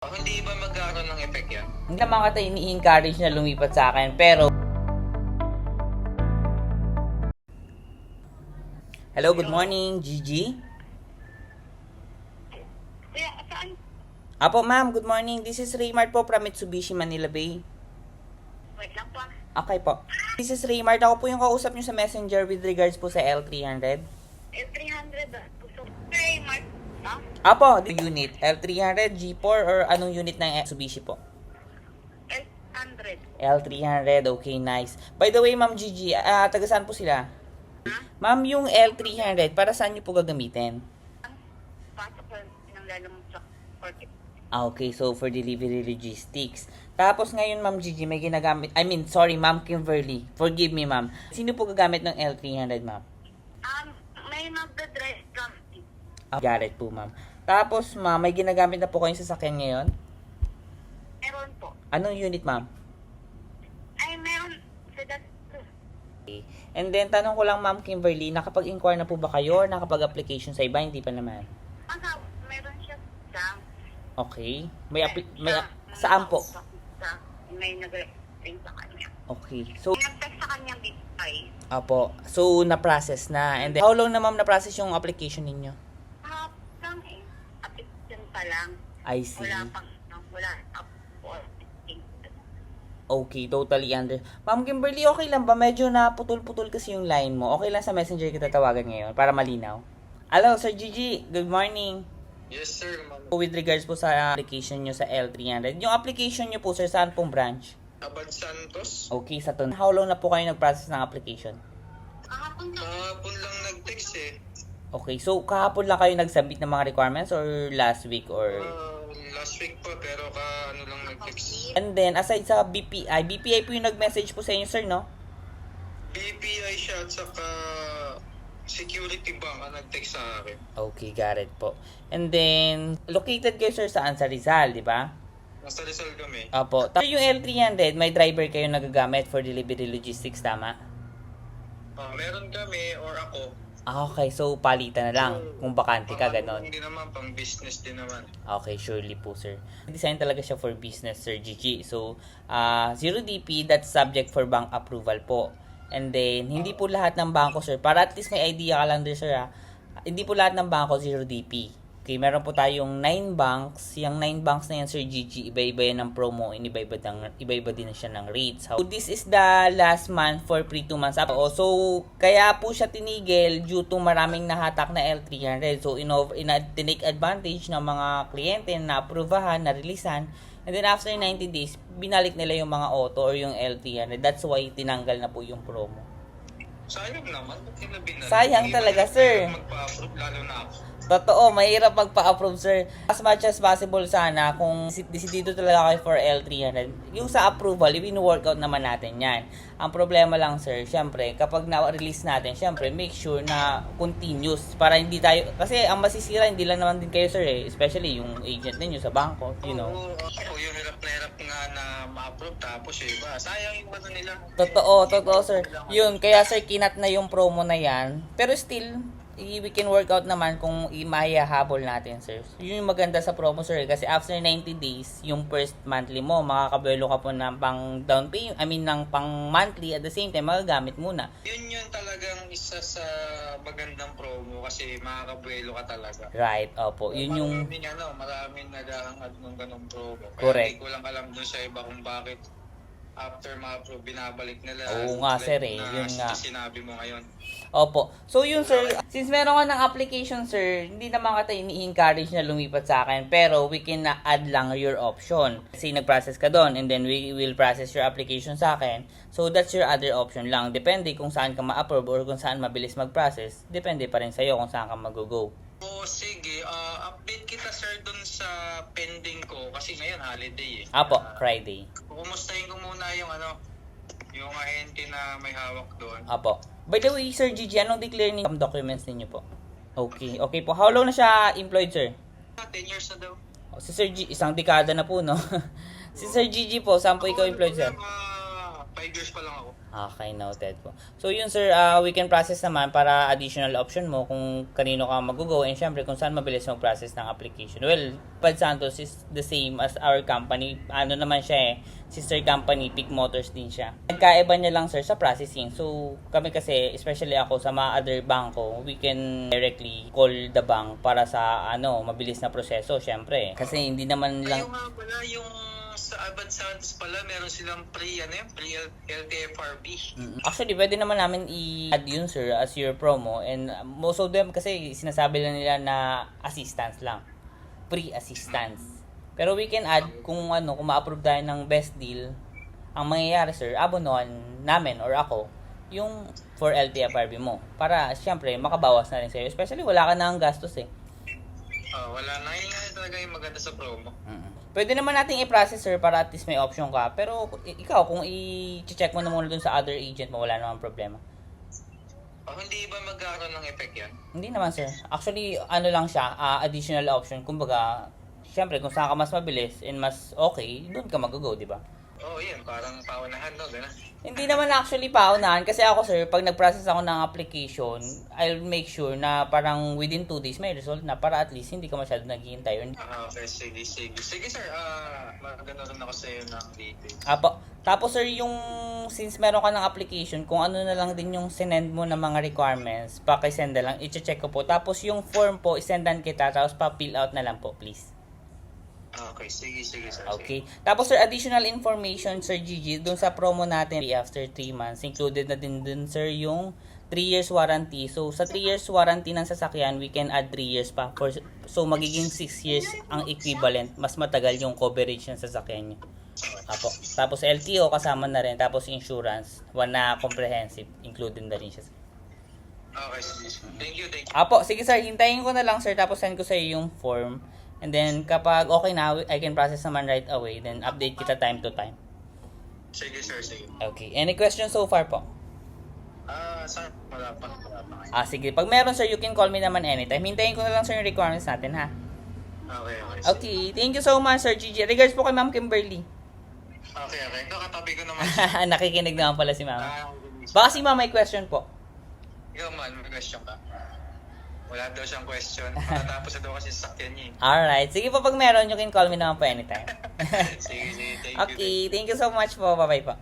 Hindi ba magkakaroon ng effect yan? Hindi naman kita ini-encourage na lumipat sa akin, pero... Hello, good morning, Gigi. Kuya, saan? Apo, ma'am, good morning. This is Raymart po from Mitsubishi Manila Bay. Wait lang po. Okay po. This is Raymart. Ako po yung kausap nyo sa Messenger with regards po sa L300. L300 ba? So, hey, Mark, no? Apo, the unit. L300, G4, or anong unit ng Mitsubishi po? L100. L300, okay, nice. By the way, Ma'am Gigi, taga saan po sila? Ha? Ma'am, yung L300, para saan nyo po gagamitin? Pasok ko ng lalong sa market. Okay, so for delivery logistics. Tapos ngayon, Ma'am Gigi, may ginagamit, Ma'am Kimberly. Forgive me, Ma'am. Sino po gagamit ng L300, Ma'am? May magdadrive company. Garrett po, Ma'am. Tapos, Ma'am, may ginagamit na po kayong sasakyan ngayon? Meron po. Anong unit, Ma'am? Ay, meron. Sa that. Okay. And then, tanong ko lang, Ma'am Kimberly, nakapag-inquire na po ba kayo or nakapag-application sa iba? Hindi pa naman. Meron siya sa... Okay. Saan po? May nag-ring sa kanya. Okay. So, Nag-text sa kanya BPI. apo. So, na-process na. And then, how long na, Ma'am, na-process yung application ninyo? Lang eh. Application pa lang. I see. Wala pang... Wala. Okay, totally under. Ma'am Kimberly, okay lang ba? Medyo na putol-putol kasi yung line mo. Okay lang sa messenger kita tawagan ngayon para malinaw. Hello, Sir Gigi. Good morning. Yes, sir. With regards po sa application nyo sa L300. Yung application nyo po, sir, saan pong branch? Abad Santos. Okay, sa ton. How long na po kayo nag-process ng application? Kahapon lang. Kahapon lang nag-text eh. Okay, so kahapon lang kayo nag-submit ng mga requirements or last week or... Last week pa pero ano lang nag-text. And then, aside sa BPI po yung nag-message po sa inyo, sir, no? BPI siya at saka Security Bank ang nag-text sa akin. Okay, got it po. And then, located kayo, sir, saan? Sa Rizal, di ba? Nasa Rizal kami. Apo. Tapos yung L300, may driver kayo nagagamit for delivery logistics, tama? Meron kami or ako. Okay, so palitan na lang kung bakante ka, ganon. Hindi naman, pang business din naman. Okay, surely po, sir. Design talaga siya for business, Sir Gigi. So, 0DP, that's subject for bank approval po. And then, hindi po lahat ng bangko, sir. Para at least may idea ka lang din, sir, hindi po lahat ng bangko 0DP. Okay, meron po tayong 9 banks. Yung 9 banks na yan, Sir Gigi, iba-iba yan ng promo, iba-iba din na siya ng rates. So, this is the last month for pre 2 months up. So, kaya po siya tinigil due to maraming nahatak na L300. So, tinake advantage ng mga kliyente na approvahan, na releasean. And then, after 90 days, binalik nila yung mga auto or yung L300. That's why tinanggal na po yung promo. Sayang naman. Ba't nila binalik? Sayang Hindi talaga, ba sir. Magpa-approve lalo na ako. Totoo, mahirap magpa-approve, sir. As much as possible sana, kung dito talaga kayo for L300, yung sa approval, i-workout naman natin yan. Ang problema lang, sir, syempre, kapag na-release natin, syempre, make sure na continuous para hindi tayo, kasi ang masisira, hindi lang naman din kayo, sir, especially yung agent ninyo sa bangko, you know. Oo, yung hirap nga na ma-approve tapos yung iba. Sayang yung nila. Totoo, sir. Yun, kaya, sir, kinat na yung promo na yan. Pero still, we can work out naman kung mahahabol natin, sir. Yun yung maganda sa promo, sir. Kasi after 90 days, yung first monthly mo, makakabelo ka po ng pang down pay, ng pang monthly at the same time, magagamit muna. Yun talagang isa sa magandang promo kasi makakabuelo ka talaga. Right, opo. Yun yung... Maraming naghahangad ng ganong promo. Kaya Correct. hindi ko lang alam dun sa iba kung bakit after ma-approve, binabalik nila. Oo nga, sir, eh. Na Yun nga. sinabi mo ngayon. Opo. So yun, sir, since meron ka ng application, sir, hindi naman kita ini-encourage na lumipat sa akin, pero we can add lang your option. Kasi nag-process ka doon and then we will process your application sa akin. So that's your other option lang. Depende kung saan ka ma-approve or kung saan mabilis mag-process. Depende pa rin sa'yo kung saan ka mag-go. O sige, update kita sir dun sa pending ko kasi ngayon holiday eh. Apo, Friday. Kumustahin ko muna yung yung ahente na may hawak doon. Apo. By the way, Sir Gigi, anong declare ninyo documents ninyo po? Okay. Okay po. How long na siya employed, sir? 10 years na daw. Si Sir G, isang dekada na po, no? Si Sir Gigi po, saan po ikaw employed, sir? 5 years pa lang ako. Okay, noted po. So yun sir, we can process naman para additional option mo kung kanino ka mag-go and syempre kung saan mabilis mag-process ng application. Well, Pad Santos is the same as our company. Ano naman siya sister company, Peak Motors din siya. Nagkaiba niya lang sir sa processing. So kami kasi, especially ako sa mga other banko, we can directly call the bank para sa mabilis na proseso syempre. Kasi hindi naman lang Ayun nga pala, yung sa Abad Santos pala, meron silang pre-LTFRB. Actually, pwede naman namin i-add yun, sir, as your promo. And most of them, kasi sinasabi lang nila na assistance lang. Pre-assistance. Pero we can add kung ma-approve tayo ng best deal. Ang mangyayari, sir, abonohan namin or ako yung for LTFRB mo. Para, syempre, makabawas na rin sa'yo. Especially, wala ka na ang gastos eh. Wala na. Yun nga talaga yung maganda sa promo. Pwede naman nating i-process, sir, para at least may option ka. Pero ikaw, kung i-check mo na muna dun sa other agent mo, wala namang problema. Hindi ba magkakaroon ng effect yan? Hindi naman, sir. Actually, lang siya, additional option. Kumbaga, syempre, kung saan ka mas mabilis and mas okay, doon ka mag-go, di ba? Yan. Parang paunahan, no? Ganun. Hindi naman actually paunahan. Kasi ako, sir, pag nag-process ako ng application, I'll make sure na parang within 2 days may result na para at least hindi ka masyado naghihintay. Okay, sige. Sige, sir. Maganda rin ako sa'yo ng details. Tapos, sir, yung since meron ka ng application, kung ano na lang din yung sinend mo na mga requirements, pakisend na lang, i-check ko po. Tapos yung form po, isendan kita, tapos pa-fill out na lang po, please. Okay, sige, sir. Okay. Tapos, sir, additional information, Sir Gigi, dun sa promo natin after 3 months, included na din dun, sir, yung 3 years warranty. So, sa 3 years warranty ng sasakyan, we can add 3 years pa. So, magiging 6 years ang equivalent. Mas matagal yung coverage ng sasakyan niyo. Tapos LTO kasama na rin. Tapos insurance. One na comprehensive. Included na rin siya. Okay, sige. Thank you. Sige sir, hintayin ko na lang sir. Tapos send ko sa iyo yung form. And then kapag okay na, I can process naman right away. Then update kita time to time. Sige, sir. Sige. Okay. Any questions so far po? Sir, wala pa. Sige. Pag meron sir, you can call me naman anytime. Hintayin ko na lang sir yung requirements natin ha. Okay. Okay. Thank you so much Sir Gigi. Regards po kay Ma'am Kimberly. Okay. Ito, katabi ko naman. Nakikinig naman pala si Ma'am. Baka si Ma'am may question po. Ikaw man, may question ka. Wala daw siyang question. Matatapos na daw kasi sakyan niya. Alright. Sige po, pag meron, you can call me naman po anytime. Sige. Thank you. Okay. Thank you so much po. Bye-bye po.